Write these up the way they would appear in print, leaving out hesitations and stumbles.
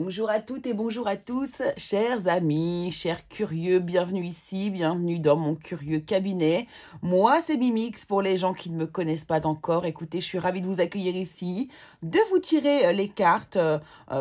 Bonjour à toutes et bonjour à tous, chers amis, chers curieux, bienvenue ici, bienvenue dans mon curieux cabinet. Moi, c'est Mimix pour les gens qui ne me connaissent pas encore. Écoutez, je suis ravie de vous accueillir ici, de vous tirer les cartes,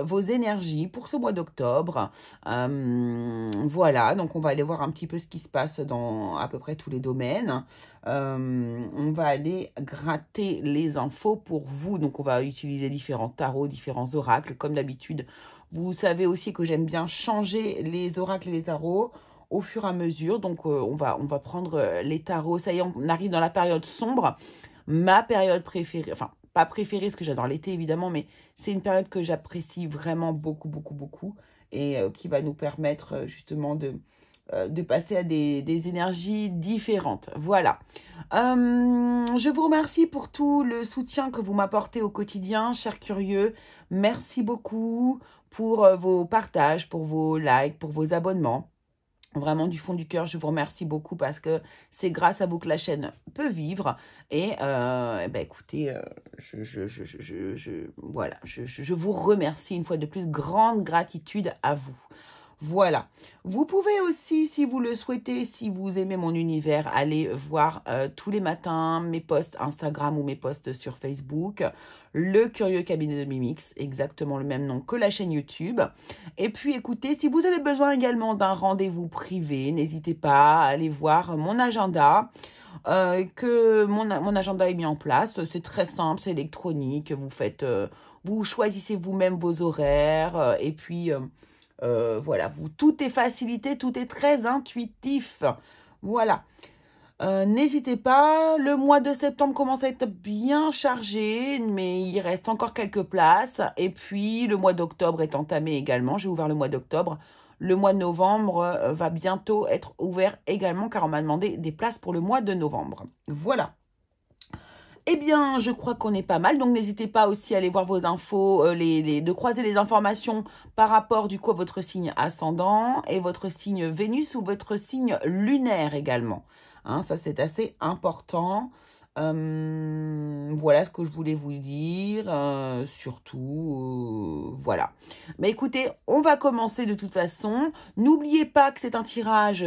vos énergies pour ce mois d'octobre. Voilà, donc on va aller voir un petit peu ce qui se passe dans à peu près tous les domaines. On va aller gratter les infos pour vous. Donc, on va utiliser différents tarots, différents oracles, comme d'habitude. Vous savez aussi que j'aime bien changer les oracles et les tarots au fur et à mesure. Donc, on va prendre les tarots. Ça y est, on arrive dans la période sombre. Ma période préférée, enfin, pas préférée, parce que j'adore l'été, évidemment, mais c'est une période que j'apprécie vraiment beaucoup, beaucoup, beaucoup. Et qui va nous permettre justement de passer à des énergies différentes. Voilà. Je vous remercie pour tout le soutien que vous m'apportez au quotidien, chers curieux. Merci beaucoup pour vos partages, pour vos likes, pour vos abonnements. Vraiment, du fond du cœur, je vous remercie beaucoup parce que c'est grâce à vous que la chaîne peut vivre. Et écoutez, voilà, je vous remercie une fois de plus. Grande gratitude à vous. Voilà. Vous pouvez aussi, si vous le souhaitez, si vous aimez mon univers, aller voir tous les matins mes posts Instagram ou mes posts sur Facebook. Le Curieux Cabinet de Mimix, exactement le même nom que la chaîne YouTube. Et puis écoutez, si vous avez besoin également d'un rendez-vous privé, n'hésitez pas à aller voir mon agenda. Que mon agenda est mis en place. C'est très simple, c'est électronique. Vous faites, vous choisissez vous-même vos horaires et puis... voilà, tout est facilité, tout est très intuitif. Voilà. N'hésitez pas, le mois de septembre commence à être bien chargé, mais il reste encore quelques places. Et puis, le mois d'octobre est entamé également. J'ai ouvert le mois d'octobre. Le mois de novembre va bientôt être ouvert également, car on m'a demandé des places pour le mois de novembre. Voilà. Eh bien, je crois qu'on est pas mal, donc n'hésitez pas aussi à aller voir vos infos, de croiser les informations par rapport du coup à votre signe ascendant et votre signe Vénus ou votre signe lunaire également. Hein, ça, c'est assez important. Voilà ce que je voulais vous dire. Surtout, voilà. Mais écoutez, on va commencer de toute façon. N'oubliez pas que c'est un tirage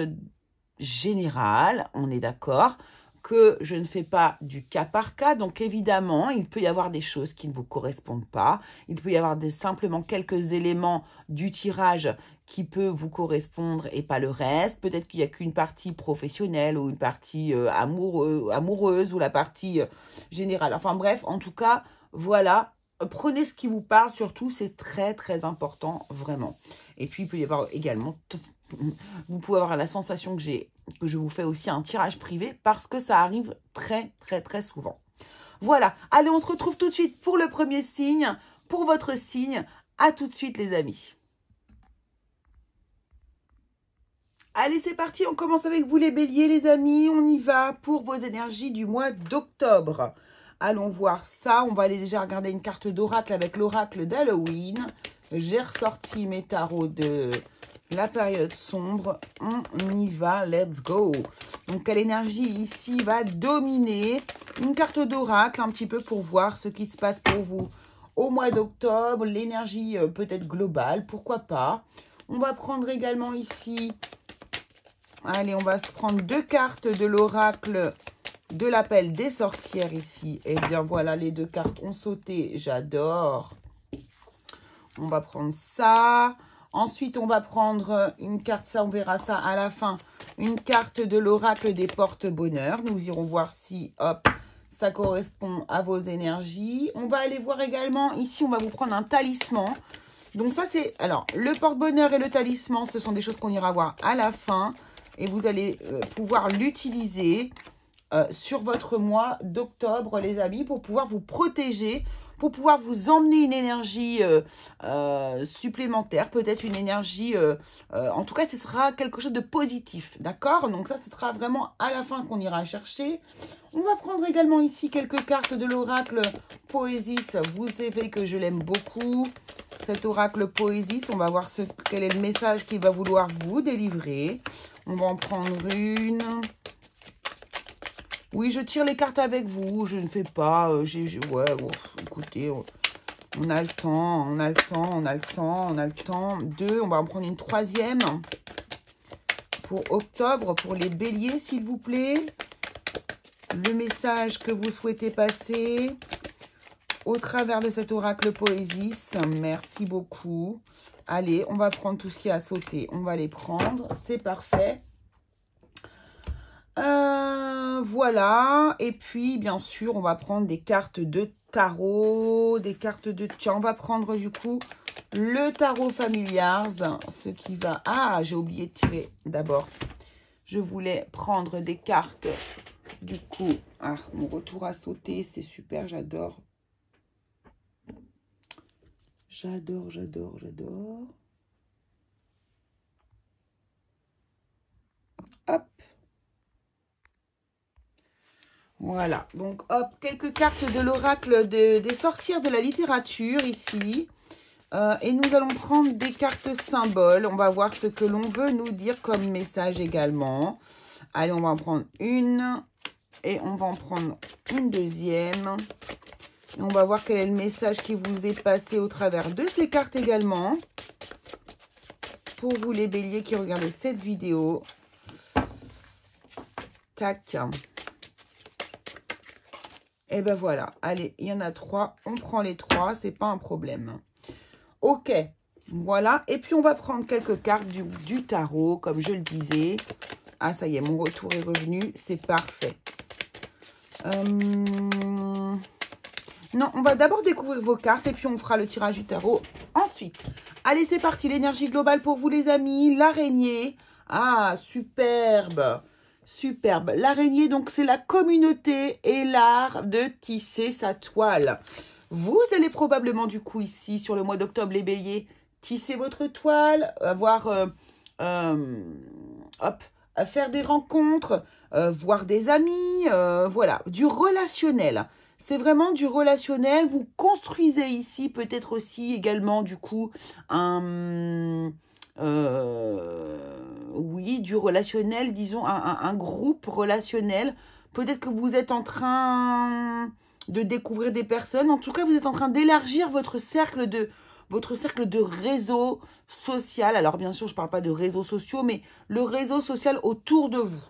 général, on est d'accord, que je ne fais pas du cas par cas. Donc évidemment, il peut y avoir des choses qui ne vous correspondent pas. Il peut y avoir simplement quelques éléments du tirage qui peut vous correspondre et pas le reste. Peut-être qu'il n'y a qu'une partie professionnelle ou une partie amoureuse ou la partie générale. Enfin bref, en tout cas, voilà. Prenez ce qui vous parle, surtout, c'est très très important, vraiment. Et puis, il peut y avoir également... Vous pouvez avoir la sensation que je vous fais aussi un tirage privé parce que ça arrive très, très, très souvent. Voilà. Allez, on se retrouve tout de suite pour le premier signe, pour votre signe. À tout de suite, les amis. Allez, c'est parti. On commence avec vous, les béliers, les amis. On y va pour vos énergies du mois d'octobre. Allons voir ça. On va aller déjà regarder une carte d'oracle avec l'oracle d'Halloween. J'ai ressorti mes tarots de... la période sombre, on y va, let's go. Donc, quelle énergie ici va dominer? Une carte d'oracle, un petit peu pour voir ce qui se passe pour vous au mois d'octobre. L'énergie peut-être globale, pourquoi pas. On va prendre également ici, allez, on va se prendre deux cartes de l'oracle de l'appel des sorcières ici. Et bien voilà, les deux cartes ont sauté, j'adore. On va prendre ça. Ensuite, on va prendre une carte, ça on verra ça à la fin, une carte de l'oracle des porte-bonheur. Nous irons voir si, hop, ça correspond à vos énergies. On va aller voir également, ici on va vous prendre un talisman. Donc ça c'est, alors, le porte-bonheur et le talisman, ce sont des choses qu'on ira voir à la fin. Et vous allez pouvoir l'utiliser sur votre mois d'octobre, les amis, pour pouvoir vous protéger, pour pouvoir vous emmener une énergie supplémentaire, peut-être une énergie, en tout cas, ce sera quelque chose de positif, d'accord? Donc ça, ce sera vraiment à la fin qu'on ira chercher. On va prendre également ici quelques cartes de l'oracle Poésis. Vous savez que je l'aime beaucoup, cet oracle Poésis. On va voir quel est le message qu'il va vouloir vous délivrer. On va en prendre une... Oui, je tire les cartes avec vous. Je ne fais pas... ouais, bon, écoutez, On a le temps, on a le temps, on a le temps, on a le temps. 2, on va en prendre une 3e. Pour octobre, pour les béliers, s'il vous plaît. Le message que vous souhaitez passer au travers de cet oracle Poésis. Merci beaucoup. Allez, on va prendre tout ce qui a sauté. On va les prendre. C'est parfait. Voilà. Et puis, bien sûr, on va prendre des cartes de tarot. Des cartes de... Tiens, on va prendre du coup le tarot familiars. Ce qui va... Ah, j'ai oublié de tirer d'abord. Je voulais prendre des cartes. Du coup, ah, mon retour a sauté. C'est super, j'adore. J'adore, j'adore, j'adore. Hop. Voilà. Donc, hop, quelques cartes de l'oracle des sorcières de la littérature ici. Et nous allons prendre des cartes symboles. On va voir ce que l'on veut nous dire comme message également. Allez, on va en prendre une. Et on va en prendre une 2e. Et on va voir quel est le message qui vous est passé au travers de ces cartes également. Pour vous les béliers qui regardez cette vidéo. Tac. Et ben voilà. Allez, il y en a 3. On prend les 3. C'est pas un problème. Ok. Voilà. Et puis on va prendre quelques cartes du tarot, comme je le disais. Ah, ça y est, mon retour est revenu. C'est parfait. Non, on va d'abord découvrir vos cartes et puis on fera le tirage du tarot ensuite. Allez, c'est parti. L'énergie globale pour vous, les amis. L'araignée. Ah, superbe. Superbe. L'araignée, donc, c'est la communauté et l'art de tisser sa toile. Vous allez probablement, du coup, ici, sur le mois d'octobre, les béliers, tisser votre toile, avoir, hop, faire des rencontres, voir des amis, voilà, du relationnel. C'est vraiment du relationnel. Vous construisez ici peut-être aussi également du coup oui, du relationnel, disons un groupe relationnel. Peut-être que vous êtes en train de découvrir des personnes. En tout cas, vous êtes en train d'élargir votre cercle de réseau social. Alors bien sûr, je ne parle pas de réseaux sociaux, mais le réseau social autour de vous.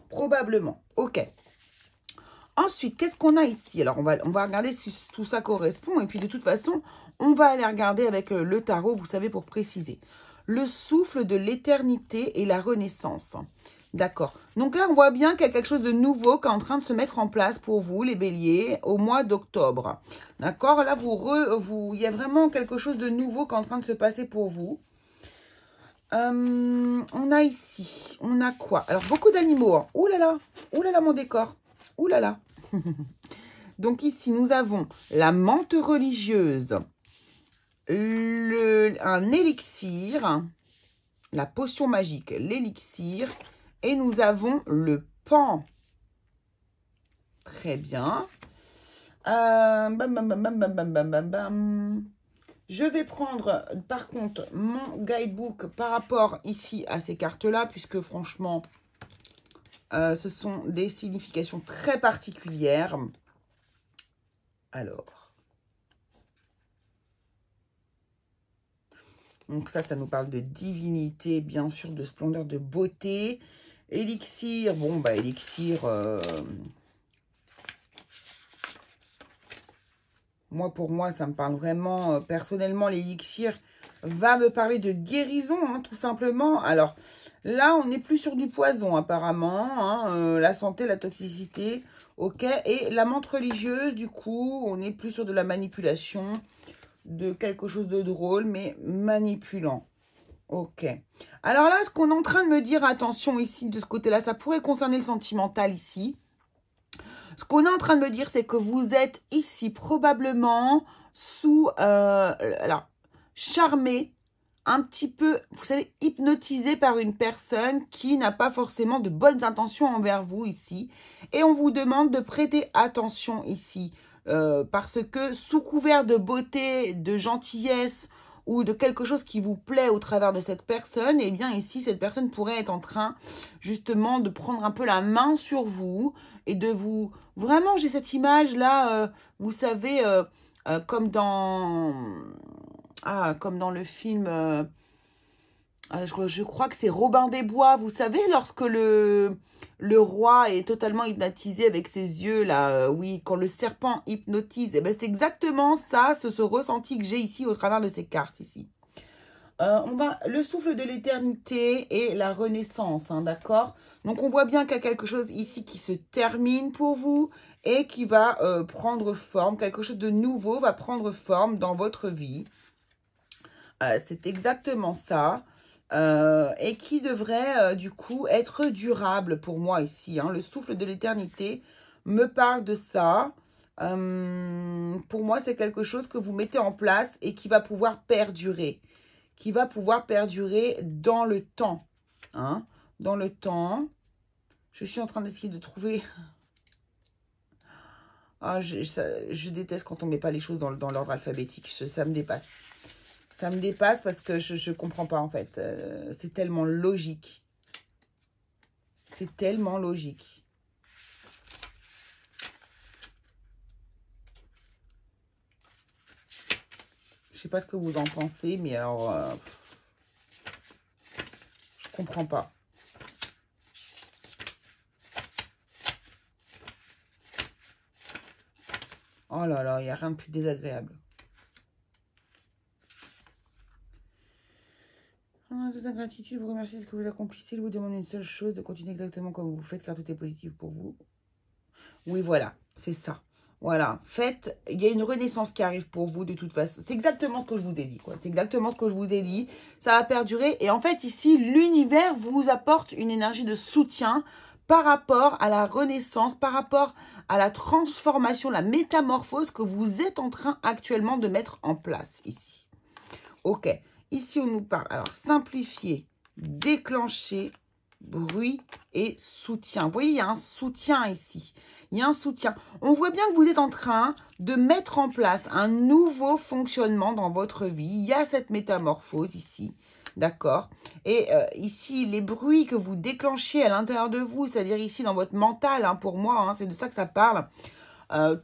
Probablement. Ok. Ensuite, qu'est-ce qu'on a ici? Alors, on va regarder si tout ça correspond. Et puis, de toute façon, on va aller regarder avec le tarot, vous savez, pour préciser. Le souffle de l'éternité et la renaissance. D'accord. Donc là, on voit bien qu'il y a quelque chose de nouveau qui est en train de se mettre en place pour vous, les béliers, au mois d'octobre. D'accord. Là, il y a vraiment quelque chose de nouveau qui est en train de se passer pour vous. On a ici, on a quoi? Alors, beaucoup d'animaux. Hein. Ouh là là, mon décor. Ouh là là. Donc ici, nous avons la menthe religieuse, un élixir, la potion magique, l'élixir, et nous avons le pan. Très bien. Je vais prendre, par contre, mon guidebook par rapport ici à ces cartes-là, puisque franchement... ce sont des significations très particulières. Alors. Donc ça nous parle de divinité, bien sûr, de splendeur, de beauté. Élixir, bon, bah, élixir... pour moi, ça me parle vraiment... personnellement, l'élixir va me parler de guérison, hein, tout simplement. Alors... Là, on n'est plus sur du poison, apparemment. Hein, la santé, la toxicité. Ok. Et la menthe religieuse, du coup, on n'est plus sur de la manipulation. De quelque chose de drôle, mais manipulant. Ok. Alors là, ce qu'on est en train de me dire, attention ici, de ce côté-là, ça pourrait concerner le sentimental ici. Ce qu'on est en train de me dire, c'est que vous êtes ici probablement sous... alors, charmé. Un petit peu, vous savez, hypnotisé par une personne qui n'a pas forcément de bonnes intentions envers vous ici. Et on vous demande de prêter attention ici. Parce que sous couvert de beauté, de gentillesse ou de quelque chose qui vous plaît au travers de cette personne, eh bien ici, cette personne pourrait être en train justement de prendre un peu la main sur vous et de vous... Vraiment, j'ai cette image-là, vous savez... comme dans le film, je crois que c'est Robin des Bois, vous savez, lorsque le roi est totalement hypnotisé avec ses yeux, là, oui, quand le serpent hypnotise, eh ben, c'est exactement ça, ce ressenti que j'ai ici au travers de ces cartes, ici. Le souffle de l'éternité et la renaissance, hein, d'accord? Donc, on voit bien qu'il y a quelque chose ici qui se termine pour vous et qui va prendre forme. Quelque chose de nouveau va prendre forme dans votre vie. C'est exactement ça. Et qui devrait, du coup, être durable pour moi ici, hein. Le souffle de l'éternité me parle de ça. Pour moi, c'est quelque chose que vous mettez en place et qui va pouvoir perdurer. Qui va pouvoir perdurer dans le temps. Hein, dans le temps. Je suis en train d'essayer de trouver... Ah, je déteste quand on ne met pas les choses dans l'ordre alphabétique. Ça me dépasse. Ça me dépasse parce que je ne comprends pas, en fait. C'est tellement logique. C'est tellement logique. Je sais pas ce que vous en pensez, mais alors... je comprends pas. Oh là là, il n'y a rien de plus désagréable. En toute ingratitude, vous remerciez ce que vous accomplissez. Il vous demande une seule chose, de continuer exactement comme vous faites, car tout est positif pour vous. Oui, voilà, c'est ça. Voilà, faites, il y a une renaissance qui arrive pour vous de toute façon. C'est exactement ce que je vous ai dit, quoi. C'est exactement ce que je vous ai dit. Ça va perdurer. Et en fait, ici, l'univers vous apporte une énergie de soutien par rapport à la renaissance, par rapport à la transformation, la métamorphose que vous êtes en train actuellement de mettre en place ici. Ok, ici, on nous parle. Alors, simplifier, déclencher, bruit et soutien. Vous voyez, il y a un soutien ici. Il y a un soutien. On voit bien que vous êtes en train de mettre en place un nouveau fonctionnement dans votre vie. Il y a cette métamorphose ici. D'accord? Et ici, les bruits que vous déclenchez à l'intérieur de vous, c'est-à-dire ici dans votre mental, hein, pour moi, hein, c'est de ça que ça parle.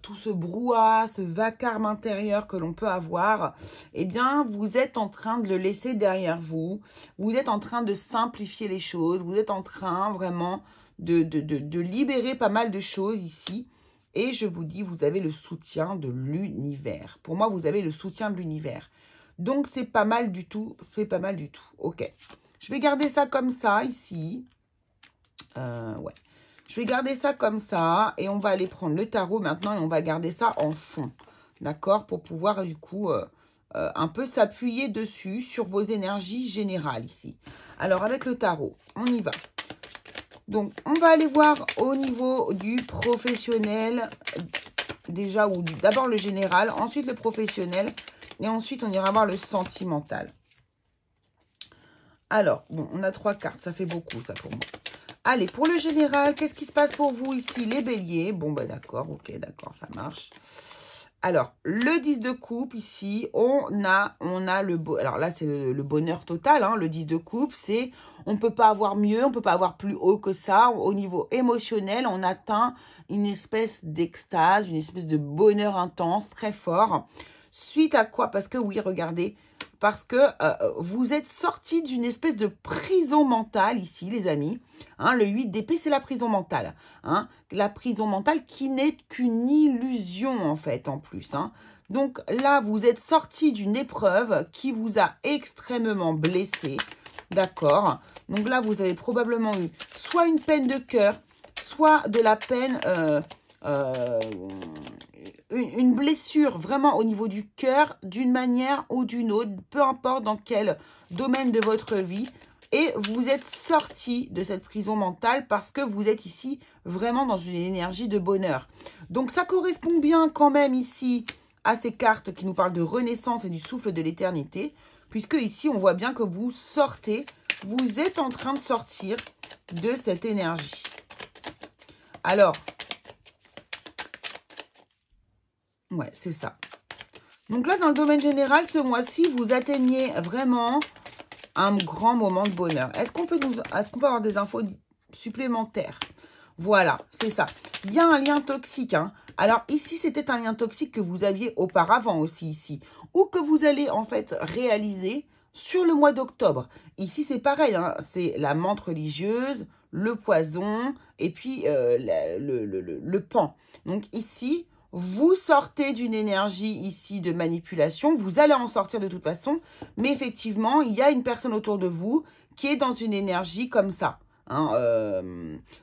Tout ce brouhaha, ce vacarme intérieur que l'on peut avoir, eh bien, vous êtes en train de le laisser derrière vous. Vous êtes en train de simplifier les choses. Vous êtes en train vraiment de libérer pas mal de choses ici. Et je vous dis, vous avez le soutien de l'univers. Pour moi, vous avez le soutien de l'univers. Donc, c'est pas mal du tout. C'est pas mal du tout. Ok. Je vais garder ça comme ça, ici. Ouais. Je vais garder ça comme ça. Et on va aller prendre le tarot maintenant. Et on va garder ça en fond. D'accord? Pour pouvoir, du coup, un peu s'appuyer dessus sur vos énergies générales, ici. Alors, avec le tarot, on y va. Donc, on va aller voir au niveau du professionnel, déjà, ou d'abord le général, ensuite le professionnel, et ensuite, on ira voir le sentimental. Alors, bon, on a 3 cartes, ça fait beaucoup, ça, pour moi. Allez, pour le général, qu'est-ce qui se passe pour vous ici? Les béliers. Bon, bah d'accord, ok, d'accord, ça marche. Alors, le 10 de coupe, ici, on a le... Alors là, c'est le bonheur total, hein, le 10 de coupe, c'est... On ne peut pas avoir mieux, on ne peut pas avoir plus haut que ça. Au niveau émotionnel, on atteint une espèce d'extase, une espèce de bonheur intense, très fort. Suite à quoi? Parce que, oui, regardez, parce que vous êtes sortis d'une espèce de prison mentale ici, les amis. Hein, le 8 d'épée, c'est la prison mentale. Hein, la prison mentale qui n'est qu'une illusion, en fait, en plus. Hein. Donc là, vous êtes sortis d'une épreuve qui vous a extrêmement blessé. D'accord? Donc là, vous avez probablement eu soit une peine de cœur, soit de la peine... une blessure vraiment au niveau du cœur, d'une manière ou d'une autre, peu importe dans quel domaine de votre vie. Et vous êtes sorti de cette prison mentale parce que vous êtes ici vraiment dans une énergie de bonheur. Donc ça correspond bien quand même ici à ces cartes qui nous parlent de renaissance et du souffle de l'éternité. Puisque ici on voit bien que vous sortez, vous êtes en train de sortir de cette énergie. Alors... ouais, c'est ça. Donc là, dans le domaine général, ce mois-ci, vous atteignez vraiment un grand moment de bonheur. Est-ce qu'on peut avoir des infos supplémentaires? Voilà, c'est ça. il y a un lien toxique. Hein. Alors ici, c'était un lien toxique que vous aviez auparavant aussi ici. Ou que vous allez en fait réaliser sur le mois d'octobre. Ici, c'est pareil. Hein, c'est la menthe religieuse, le poison et puis le pan. Donc ici, vous sortez d'une énergie ici de manipulation. Vous allez en sortir de toute façon. Mais effectivement, il y a une personne autour de vous qui est dans une énergie comme ça. Hein,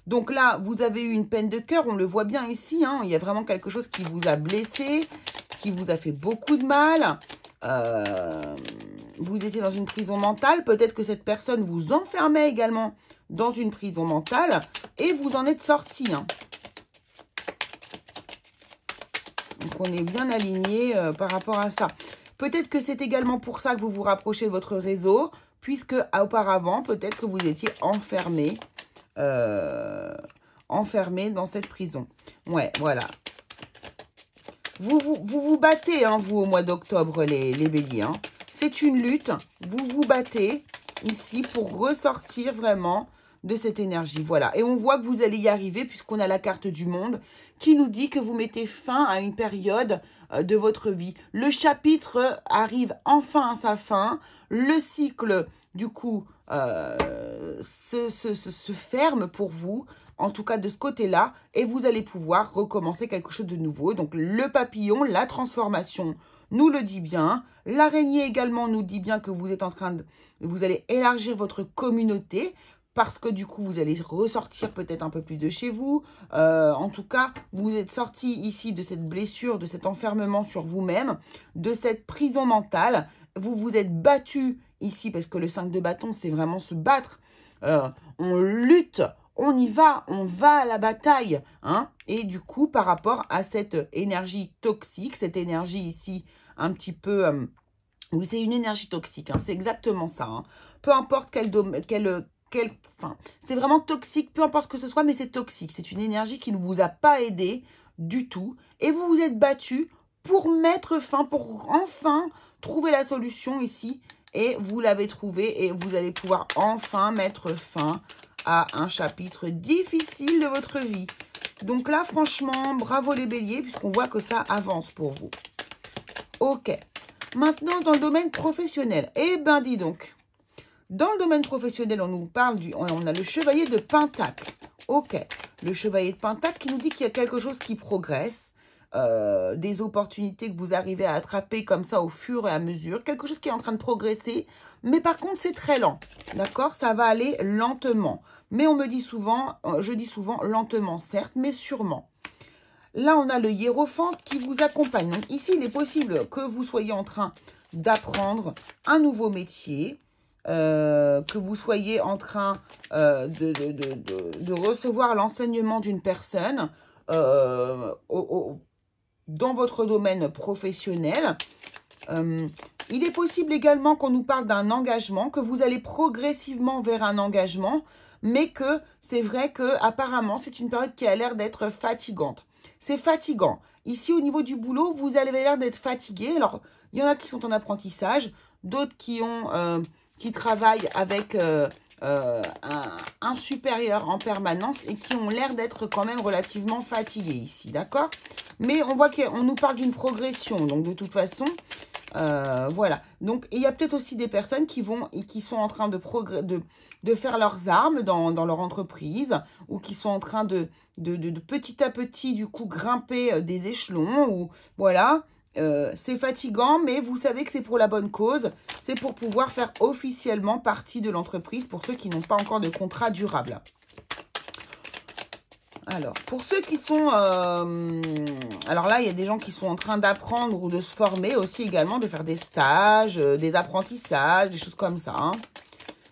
donc là, vous avez eu une peine de cœur, on le voit bien ici. Hein, il y a vraiment quelque chose qui vous a blessé, qui vous a fait beaucoup de mal. Vous étiez dans une prison mentale. Peut-être que cette personne vous enfermait également dans une prison mentale et vous en êtes sorti. Hein. Donc, on est bien aligné par rapport à ça. Peut-être que c'est également pour ça que vous vous rapprochez de votre réseau, puisque auparavant, peut-être que vous étiez enfermé dans cette prison. Ouais, voilà. Vous battez, hein, vous, au mois d'octobre, les béliers. Hein. C'est une lutte. Vous vous battez ici pour ressortir vraiment de cette énergie. Voilà. Et on voit que vous allez y arriver puisqu'on a la carte du monde qui nous dit que vous mettez fin à une période de votre vie. Le chapitre arrive enfin à sa fin. Le cycle, du coup, se ferme pour vous, en tout cas de ce côté-là, et vous allez pouvoir recommencer quelque chose de nouveau. Donc, le papillon, la transformation, nous le dit bien. L'araignée également nous dit bien que vous êtes en train de... Vous allez élargir votre communauté, parce que du coup, vous allez ressortir peut-être un peu plus de chez vous. En tout cas, vous êtes sorti ici de cette blessure, de cet enfermement sur vous-même, de cette prison mentale. Vous vous êtes battu ici, parce que le 5 de bâton, c'est vraiment se battre. On lutte, on y va, on va à la bataille. Hein. Et du coup, par rapport à cette énergie toxique, cette énergie ici un petit peu... oui, c'est une énergie toxique, hein, c'est exactement ça. Hein. Peu importe c'est vraiment toxique, peu importe que ce soit, mais c'est toxique. C'est une énergie qui ne vous a pas aidé du tout. Et vous vous êtes battu pour mettre fin, pour enfin trouver la solution ici. Et vous l'avez trouvé et vous allez pouvoir enfin mettre fin à un chapitre difficile de votre vie. Donc là, franchement, bravo les béliers, puisqu'on voit que ça avance pour vous. Ok. Maintenant, dans le domaine professionnel. Eh ben, dis donc. Dans le domaine professionnel, on nous parle on a le chevalier de Pentacle. Ok. Le chevalier de Pentacle qui nous dit qu'il y a quelque chose qui progresse. Des opportunités que vous arrivez à attraper comme ça au fur et à mesure. Quelque chose qui est en train de progresser. Mais par contre, c'est très lent. D'accord? Ça va aller lentement. Mais on me dit souvent, je dis souvent lentement, certes, mais sûrement. Là, on a le hiérophante qui vous accompagne. Donc ici, il est possible que vous soyez en train d'apprendre un nouveau métier, que vous soyez en train de recevoir l'enseignement d'une personne dans votre domaine professionnel. Il est possible également qu'on nous parle d'un engagement, que vous allez progressivement vers un engagement, mais que c'est vrai que apparemment c'est une période qui a l'air d'être fatigante. C'est fatigant. Ici, au niveau du boulot, vous avez l'air d'être fatigué. Alors, il y en a qui sont en apprentissage, d'autres qui travaillent avec un supérieur en permanence et qui ont l'air d'être quand même relativement fatigués ici, d'accord? Mais on voit qu'on nous parle d'une progression, donc de toute façon, voilà. Donc, il y a peut-être aussi des personnes qui sont en train de faire leurs armes dans leur entreprise ou qui sont en train de petit à petit, du coup, grimper des échelons ou voilà. C'est fatigant, mais vous savez que c'est pour la bonne cause. C'est pour pouvoir faire officiellement partie de l'entreprise pour ceux qui n'ont pas encore de contrat durable. Alors, pour ceux qui sont... alors là, il y a des gens qui sont en train d'apprendre ou de se former aussi également, de faire des stages, des apprentissages, des choses comme ça. Hein.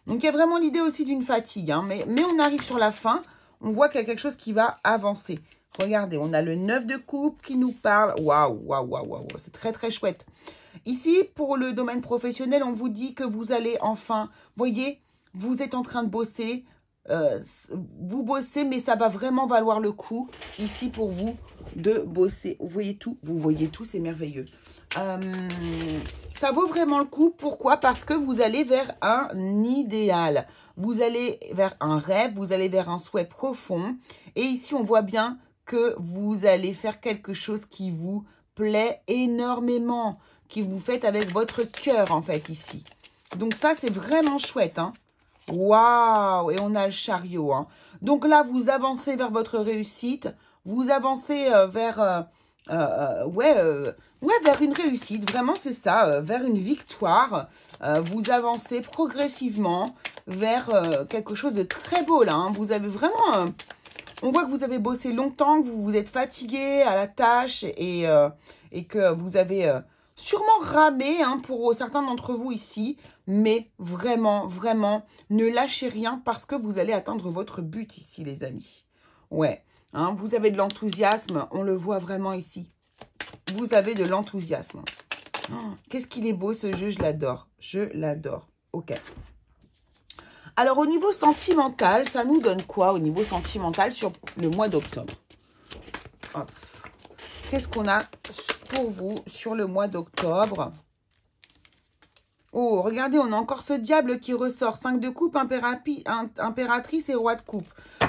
Donc, il y a vraiment l'idée aussi d'une fatigue. Hein, mais on arrive sur la fin, on voit qu'il y a quelque chose qui va avancer. Regardez, on a le 9 de coupe qui nous parle. Waouh, waouh, waouh, waouh, c'est très, très chouette. Ici, pour le domaine professionnel, on vous dit que vous allez enfin... Voyez, vous êtes en train de bosser. Vous bossez, mais ça va vraiment valoir le coup ici pour vous de bosser. Vous voyez tout, c'est merveilleux. Ça vaut vraiment le coup. Pourquoi? Parce que vous allez vers un idéal. Vous allez vers un rêve, vous allez vers un souhait profond. Et ici, on voit bien que vous allez faire quelque chose qui vous plaît énormément, qui vous faites avec votre cœur, en fait, ici. Donc ça, c'est vraiment chouette, hein. Waouh! Et on a le chariot, hein. Donc là, vous avancez vers votre réussite. Vous avancez vers... vers une réussite. Vraiment, c'est ça. Vers une victoire. Vous avancez progressivement vers quelque chose de très beau, là, hein. Vous avez vraiment... on voit que vous avez bossé longtemps, que vous vous êtes fatigué à la tâche et que vous avez... sûrement ramé, hein, pour certains d'entre vous ici, mais vraiment, vraiment, ne lâchez rien parce que vous allez atteindre votre but ici, les amis. Ouais, hein, vous avez de l'enthousiasme, on le voit vraiment ici. Vous avez de l'enthousiasme. Oh, qu'est-ce qu'il est beau ce jeu, je l'adore. Je l'adore. Ok. Alors, au niveau sentimental, ça nous donne quoi au niveau sentimental sur le mois d'octobre? Qu'est-ce qu'on a pour vous sur le mois d'octobre? Oh, regardez, on a encore ce diable qui ressort. 5 de coupe, impératrice et roi de coupe.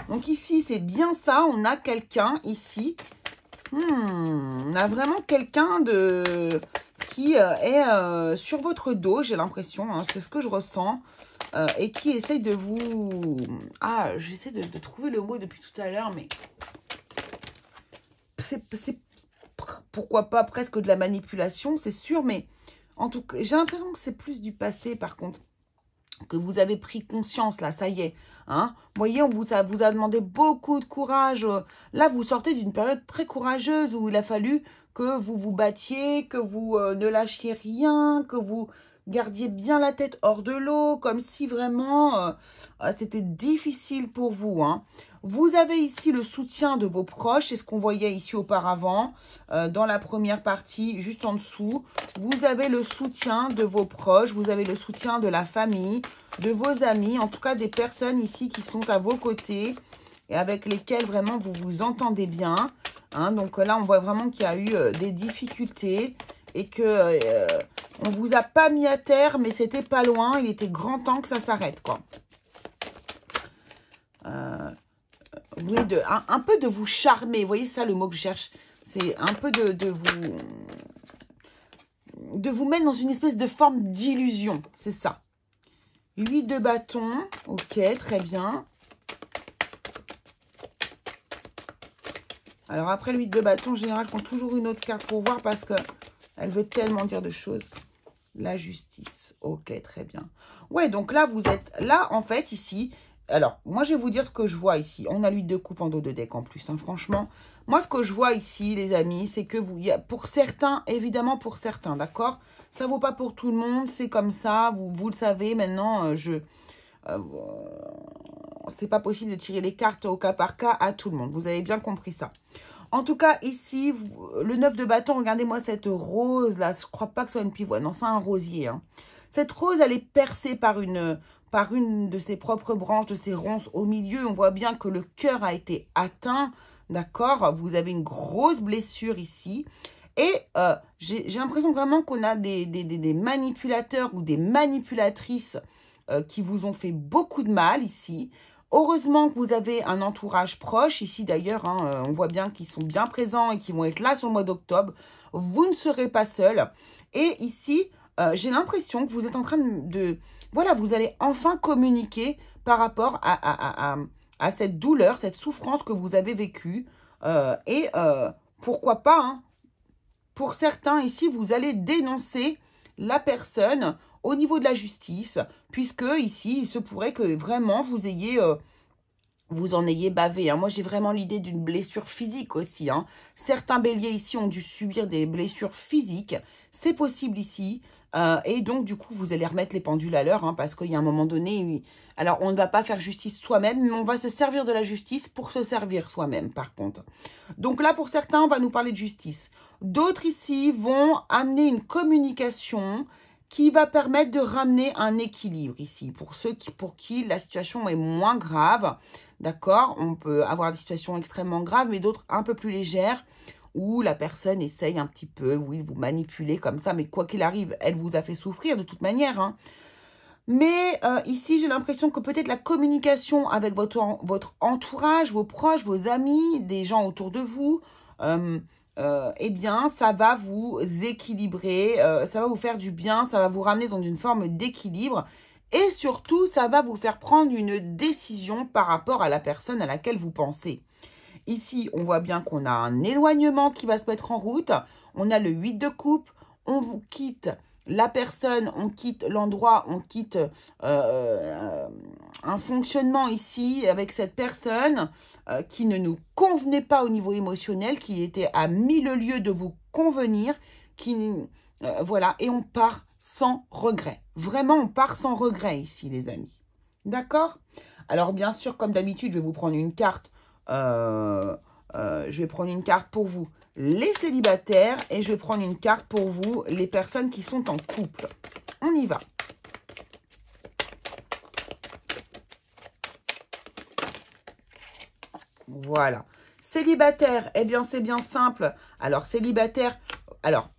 Donc ici, c'est bien ça. On a quelqu'un ici. On a vraiment quelqu'un qui est sur votre dos, j'ai l'impression. Hein, c'est ce que je ressens. Et qui essaye de vous... Ah, j'essaie de trouver le mot depuis tout à l'heure, mais... C'est pourquoi pas presque de la manipulation, c'est sûr, mais en tout cas, j'ai l'impression que c'est plus du passé, par contre, que vous avez pris conscience, là, ça y est. Hein. Vous voyez, on vous a demandé beaucoup de courage. Là, vous sortez d'une période très courageuse où il a fallu que vous vous battiez, que vous ne lâchiez rien, que vous gardiez bien la tête hors de l'eau, comme si vraiment c'était difficile pour vous. Hein. Vous avez ici le soutien de vos proches, c'est ce qu'on voyait ici auparavant, dans la première partie, juste en dessous. Vous avez le soutien de vos proches, vous avez le soutien de la famille, de vos amis, en tout cas des personnes ici qui sont à vos côtés et avec lesquelles vraiment vous vous entendez bien. Hein. Donc là, on voit vraiment qu'il y a eu des difficultés et que on vous a pas mis à terre, mais c'était pas loin. Il était grand temps que ça s'arrête, quoi. Oui, un peu de vous charmer. Vous voyez ça, le mot que je cherche. C'est un peu de vous mettre dans une espèce de forme d'illusion. C'est ça. 8 de bâton. Ok, très bien. Alors après le 8 de bâton, en général, je prends toujours une autre carte pour voir parce que elle veut tellement dire de choses. La justice. Ok, très bien. Ouais, donc là, vous êtes là, en fait, ici. Alors, moi, je vais vous dire ce que je vois ici. On a l'huile de coupe en dos de deck en plus, hein, franchement. Moi, ce que je vois ici, les amis, c'est que pour certains, évidemment pour certains, d'accord? Ça ne vaut pas pour tout le monde, c'est comme ça, vous le savez. Maintenant, c'est pas possible de tirer les cartes au cas par cas à tout le monde. Vous avez bien compris ça. En tout cas, ici, le 9 de bâton, regardez-moi cette rose-là. Je ne crois pas que ce soit une pivoine. Non, c'est un rosier. Hein. Cette rose, elle est percée par une de ses propres branches, de ses ronces au milieu. On voit bien que le cœur a été atteint. D'accord? Vous avez une grosse blessure ici. Et j'ai l'impression vraiment qu'on a des manipulateurs ou des manipulatrices qui vous ont fait beaucoup de mal ici. Heureusement que vous avez un entourage proche. Ici, d'ailleurs, hein, on voit bien qu'ils sont bien présents et qu'ils vont être là sur le mois d'octobre. Vous ne serez pas seul. Et ici, j'ai l'impression que vous êtes en train de... Voilà, vous allez enfin communiquer par rapport à cette douleur, cette souffrance que vous avez vécue. Pourquoi pas, hein, pour certains, ici, vous allez dénoncer la personne au niveau de la justice, puisque ici, il se pourrait que vraiment vous en ayez bavé. Hein. Moi, j'ai vraiment l'idée d'une blessure physique aussi. Hein. Certains béliers ici ont dû subir des blessures physiques. C'est possible ici. Et donc, du coup, vous allez remettre les pendules à l'heure, hein, parce qu'il y a un moment donné... Alors, on ne va pas faire justice soi-même, mais on va se servir de la justice pour se servir soi-même, par contre. Donc là, pour certains, on va nous parler de justice. D'autres ici vont amener une communication qui va permettre de ramener un équilibre ici. Pour ceux pour qui la situation est moins grave, d'accord? On peut avoir des situations extrêmement graves, mais d'autres un peu plus légères, où la personne essaye un petit peu, oui, vous manipuler comme ça, mais quoi qu'il arrive, elle vous a fait souffrir de toute manière. Hein. Mais ici, j'ai l'impression que peut-être la communication avec votre entourage, vos proches, vos amis, des gens autour de vous, eh bien, ça va vous équilibrer, ça va vous faire du bien, ça va vous ramener dans une forme d'équilibre. Et surtout, ça va vous faire prendre une décision par rapport à la personne à laquelle vous pensez. Ici, on voit bien qu'on a un éloignement qui va se mettre en route. On a le 8 de coupe. On vous quitte la personne, on quitte l'endroit, on quitte un fonctionnement ici avec cette personne qui ne nous convenait pas au niveau émotionnel, qui était à 1000 lieues de vous convenir, voilà, et on part sans regret. Vraiment, on part sans regret ici, les amis. D'accord? Alors, bien sûr, comme d'habitude, je vais vous prendre une carte. Je vais prendre une carte pour vous, les célibataires, et je vais prendre une carte pour vous, les personnes qui sont en couple. On y va. Voilà. Célibataire, eh bien, c'est bien simple. Alors, célibataire, alors,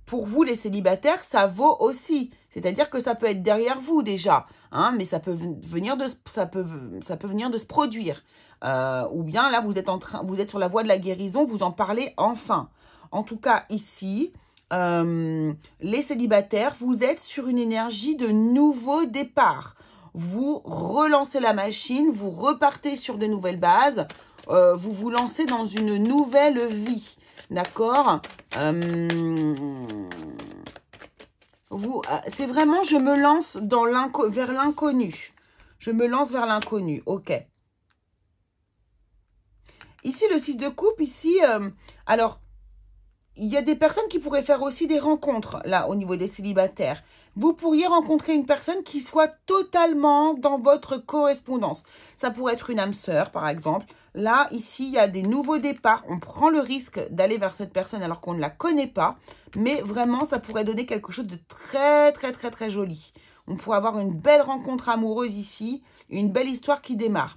pour vous, les célibataires, ça vaut aussi. C'est-à-dire que ça peut être derrière vous déjà, hein, mais ça peut venir de se produire. Ou bien là, vous êtes sur la voie de la guérison, vous en parlez enfin. En tout cas, ici, les célibataires, vous êtes sur une énergie de nouveau départ. Vous relancez la machine, vous repartez sur de nouvelles bases, vous vous lancez dans une nouvelle vie. D'accord? C'est vraiment, je me lance vers l'inconnu. Je me lance vers l'inconnu. Ok. Ici, le 6 de coupe, ici, alors, il y a des personnes qui pourraient faire aussi des rencontres, là, au niveau des célibataires. Vous pourriez rencontrer une personne qui soit totalement dans votre correspondance. Ça pourrait être une âme sœur, par exemple. Là, ici, il y a des nouveaux départs. On prend le risque d'aller vers cette personne alors qu'on ne la connaît pas. Mais vraiment, ça pourrait donner quelque chose de très, très, très, très joli. On pourrait avoir une belle rencontre amoureuse ici, une belle histoire qui démarre.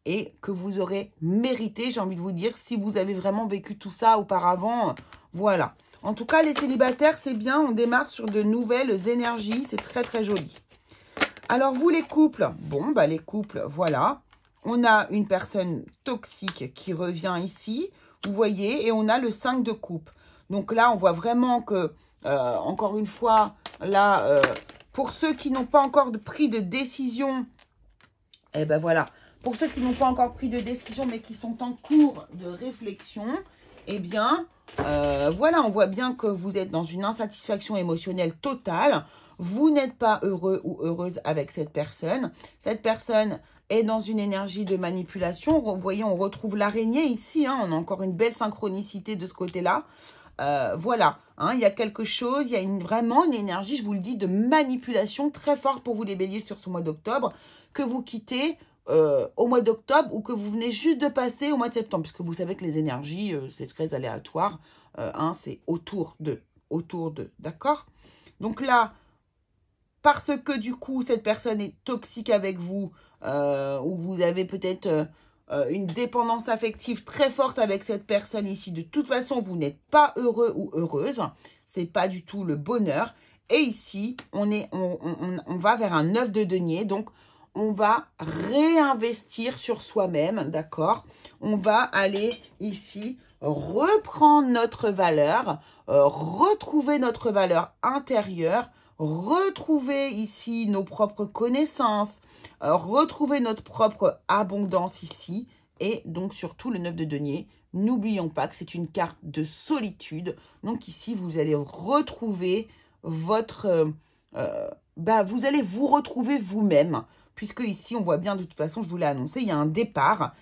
Et que vous aurez mérité, j'ai envie de vous dire, si vous avez vraiment vécu tout ça auparavant. Voilà. En tout cas, les célibataires, c'est bien. On démarre sur de nouvelles énergies. C'est très, très joli. Alors, vous, les couples. Bon, bah, les couples, voilà. On a une personne toxique qui revient ici. Vous voyez. Et on a le 5 de coupe. Donc là, on voit vraiment que, encore une fois, là, pour ceux qui n'ont pas encore pris de décision, eh ben voilà. Pour ceux qui n'ont pas encore pris de décision, mais qui sont en cours de réflexion, eh bien, voilà, on voit bien que vous êtes dans une insatisfaction émotionnelle totale. Vous n'êtes pas heureux ou heureuse avec cette personne. Cette personne est dans une énergie de manipulation. Vous voyez, on retrouve l'araignée ici. Hein, on a encore une belle synchronicité de ce côté-là. Voilà, hein, il y a quelque chose, il y a vraiment une énergie, je vous le dis, de manipulation très forte pour vous les béliers sur ce mois d'octobre, que vous quittez au mois d'octobre ou que vous venez juste de passer au mois de septembre, puisque vous savez que les énergies, c'est très aléatoire, hein, c'est autour de, d'accord? Donc là, parce que du coup, cette personne est toxique avec vous, ou vous avez peut-être une dépendance affective très forte avec cette personne ici, de toute façon, vous n'êtes pas heureux ou heureuse, c'est pas du tout le bonheur. Et ici, on va vers un 9 de denier, donc on va réinvestir sur soi-même, d'accord? On va aller ici reprendre notre valeur, retrouver notre valeur intérieure, retrouver ici nos propres connaissances, retrouver notre propre abondance ici. Et donc surtout le 9 de denier, n'oublions pas que c'est une carte de solitude. Donc ici, vous allez retrouver votre... vous allez vous retrouver vous-même. Puisque ici, on voit bien, de toute façon, je vous l'ai annoncé, il y a un départ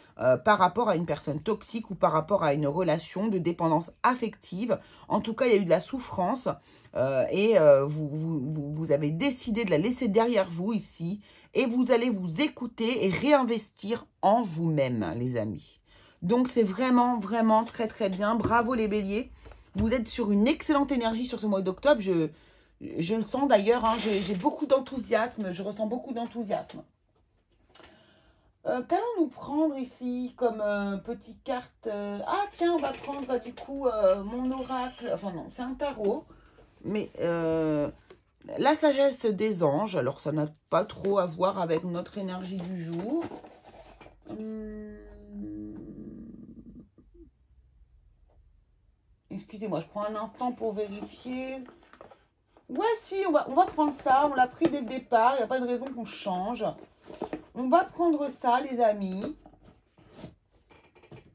par rapport à une personne toxique ou par rapport à une relation de dépendance affective. En tout cas, il y a eu de la souffrance et vous avez décidé de la laisser derrière vous ici. Et vous allez vous écouter et réinvestir en vous-même, les amis. Donc, c'est vraiment, vraiment très, très bien. Bravo, les béliers. Vous êtes sur une excellente énergie sur ce mois d'octobre. Je le sens d'ailleurs, hein, j'ai beaucoup d'enthousiasme, je ressens beaucoup d'enthousiasme. Qu'allons-nous prendre ici comme petite carte Ah tiens, on va prendre du coup mon oracle, enfin non, c'est un tarot, mais La sagesse des anges. Alors, ça n'a pas trop à voir avec notre énergie du jour. Excusez-moi, je prends un instant pour vérifier. Ouais, si, on va prendre ça. On l'a pris dès le départ. Il n'y a pas de raison qu'on change. On va prendre ça, les amis.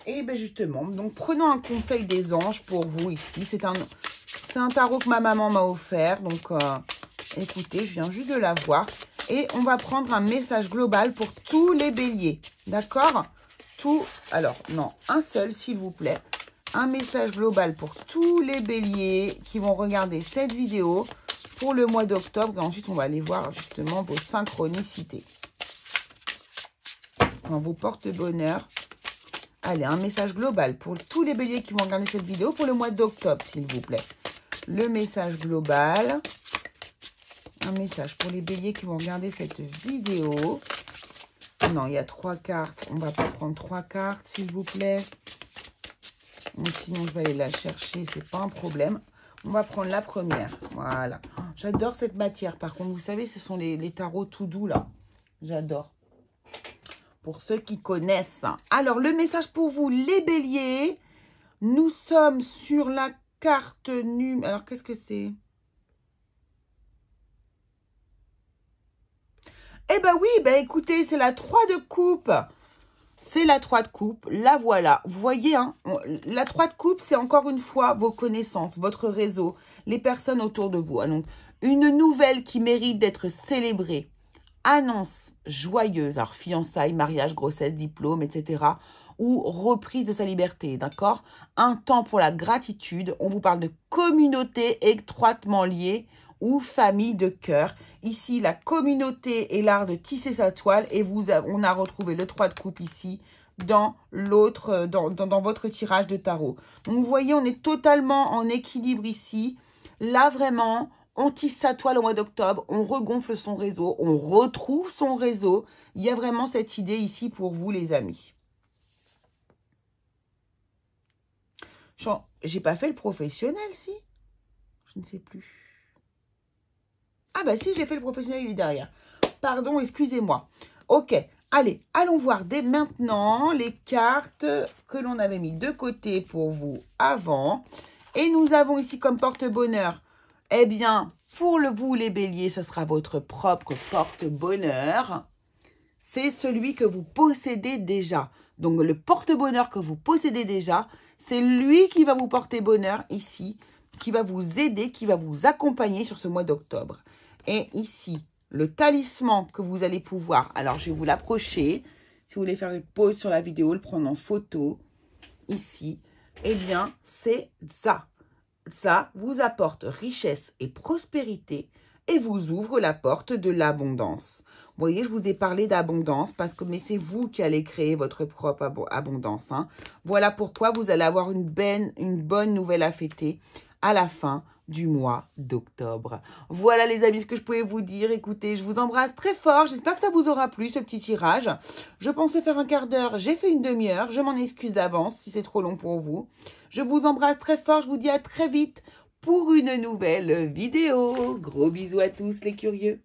Et bien justement, donc prenons un conseil des anges pour vous ici. C'est un tarot que ma maman m'a offert. Donc, écoutez, je viens juste de l'avoir. Et on va prendre un message global pour tous les béliers. D'accord? Alors, non, un seul, s'il vous plaît. Un message global pour tous les béliers qui vont regarder cette vidéo pour le mois d'octobre. Et ensuite, on va aller voir justement vos synchronicités. Dans vos porte-bonheur. Allez, un message global pour tous les béliers qui vont regarder cette vidéo pour le mois d'octobre, s'il vous plaît. Le message global. Un message pour les béliers qui vont regarder cette vidéo. Non, il y a 3 cartes. On ne va pas prendre 3 cartes, s'il vous plaît. Ou sinon, je vais aller la chercher. Ce n'est pas un problème. On va prendre la première. Voilà. J'adore cette matière. Par contre, vous savez, ce sont les tarots tout doux, là. J'adore. Pour ceux qui connaissent. Alors, le message pour vous, les béliers. Nous sommes sur la carte numéro... Alors, qu'est-ce que c'est? Eh ben oui, ben écoutez, c'est la 3 de coupe. C'est la 3 de coupe. La voilà. Vous voyez, hein, la 3 de coupe, c'est encore une fois vos connaissances, votre réseau, les personnes autour de vous. Donc, une nouvelle qui mérite d'être célébrée. Annonce joyeuse, alors fiançailles, mariage, grossesse, diplôme, etc. Ou reprise de sa liberté, d'accord? Un temps pour la gratitude. On vous parle de communauté étroitement liée ou famille de cœur. Ici, la communauté est l'art de tisser sa toile et on a retrouvé le 3 de coupe ici dans l'autre, dans votre tirage de tarot. Donc, vous voyez, on est totalement en équilibre ici. Là, vraiment... On tisse sa toile au mois d'octobre, on regonfle son réseau, on retrouve son réseau. Il y a vraiment cette idée ici pour vous, les amis. J'ai pas fait le professionnel, si? Je ne sais plus. Ah bah si, j'ai fait le professionnel, il est derrière. Pardon, excusez-moi. Ok, allez, allons voir dès maintenant les cartes que l'on avait mis de côté pour vous avant. Et nous avons ici comme porte-bonheur... Eh bien, pour vous, les béliers, ce sera votre propre porte-bonheur. C'est celui que vous possédez déjà. Donc, le porte-bonheur que vous possédez déjà, c'est lui qui va vous porter bonheur ici, qui va vous aider, qui va vous accompagner sur ce mois d'octobre. Et ici, le talisman que vous allez pouvoir... Alors, je vais vous l'approcher. Si vous voulez faire une pause sur la vidéo, le prendre en photo, ici, eh bien, c'est ça. Ça vous apporte richesse et prospérité et vous ouvre la porte de l'abondance. Vous voyez, je vous ai parlé d'abondance mais c'est vous qui allez créer votre propre abondance. Hein. Voilà pourquoi vous allez avoir une bonne nouvelle à fêter à la fin du mois d'octobre. Voilà les amis ce que je pouvais vous dire. Écoutez, je vous embrasse très fort. J'espère que ça vous aura plu ce petit tirage. Je pensais faire un quart d'heure, j'ai fait une demi-heure. Je m'en excuse d'avance si c'est trop long pour vous. Je vous embrasse très fort. Je vous dis à très vite pour une nouvelle vidéo. Gros bisous à tous les curieux.